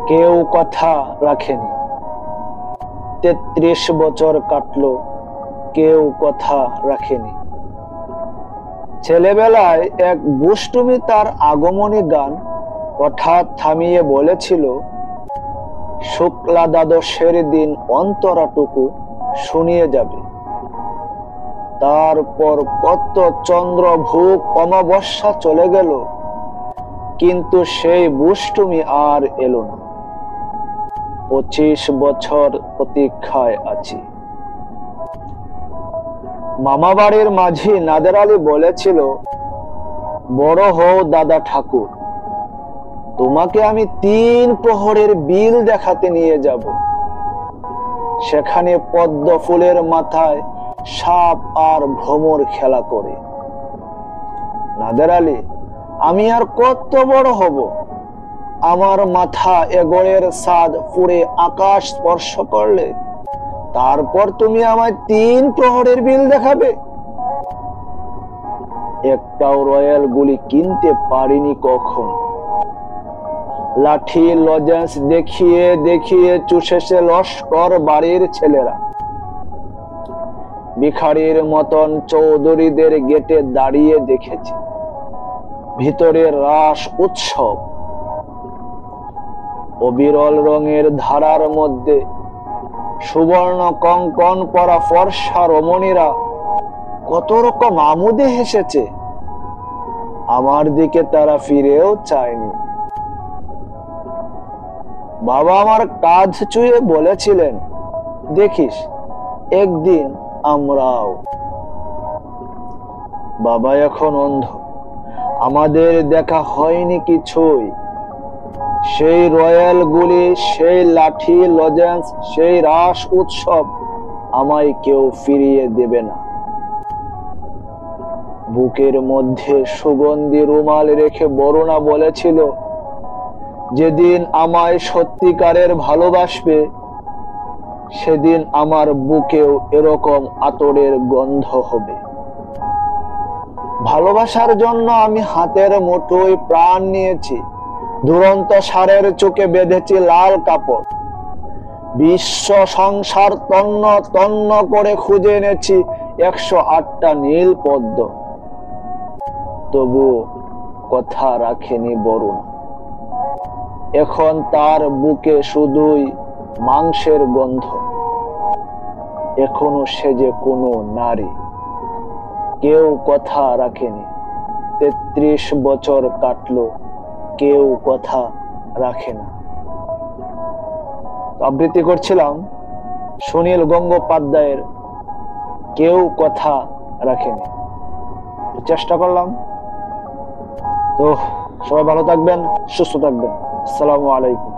কেউ কথা রাখেনি। ৩৩ বছর কাটলো, কেউ কথা রাখেনি। ছেলেবেলায় এক বুষ্টুমি তার আগমনী গান হঠাৎ থামিয়ে বলেছিল, শুক্লা দ্বাদশের দিন অন্তরাটুকু শুনিয়ে যাবে। তারপর কত চন্দ্র ভূপ অমাবস্যা চলে গেল, কিন্তু সেই বুষ্টুমি আর এলো না। 25 বছর প্রতীক্ষায় আছি। মামাবাড়ির মাঝি নাদের আলী বলেছিল, বড় হও দাদা ঠাকুর, তোমাকে আমি 3 প্রহরের বিল দেখাতে নিয়ে যাব। সেখানে পদ্ম ফুলের মাথায় সাপ আর ভ্রমর খেলা করে। নাদের আলী, আমি আর কত বড় হব? আমার মাথা এগোড়ের ছাদ পুড়ে আকাশ স্পর্শ করলে তারপর তুমি আমায় 3 প্রহরের বিল দেখাবে? একটাও রয়্যাল গুলি কিনতে পারিনি কখন। লাঠি লজেন্স দেখিয়ে দেখিয়ে চুষেছে লস্কর বাড়ির ছেলেরা। ভিখারির মতন চৌধুরীদের গেটে দাঁড়িয়ে দেখেছি। ভিতরে রাস উৎসব। অবিরল রঙের ধারার মধ্যে সুবর্ণ কঙ্কন পরা ফর্সা রমণীরা কত রকম আমোদে হেসেছে। আমার দিকে তারা ফিরেও চায়নি। বাবা আমার কাঁধ ছুঁয়ে বলেছিলেন, দেখিস একদিন আমরাও। বাবা এখন অন্ধ, আমাদের দেখা হয়নি কিছুই। সেই রয়্যাল গুলি, সেই লাঠি লজেন্স, সেই রাস উৎসব আমায় কেউ ফিরিয়ে দেবে না। বুকের মধ্যে সুগন্ধি রুমাল রেখে বরুণা বলেছিল, যেদিন আমায় সত্যিকারের ভালোবাসবে সেদিন আমার বুকেও এরকম আতরের গন্ধ হবে। ভালোবাসার জন্য আমি হাতের মুঠোয় প্রাণ নিয়েছি। দুরন্ত ষাঁড়ের চোখে বেঁধেছি লাল কাপড়। বিশ্ব সংসার তন্ন তন্ন করে খুঁজে এনেছি 108টা নীল পদ্ম। তবু কথা রাখেনি বরুণা। এখন তার বুকে শুধুই মাংসের গন্ধ। এখনো সে যে কোনো নারী। কেউ কথা রাখেনি। 33 বছর কাটলো, কেউ কথা রাখে না। আবৃত্তি করছিলাম সুনীল গঙ্গোপাধ্যায়ের কেউ কথা রাখেনি। চেষ্টা করলাম। তো সবাই ভালো থাকবেন, সুস্থ থাকবেন। আসসালামু আলাইকুম।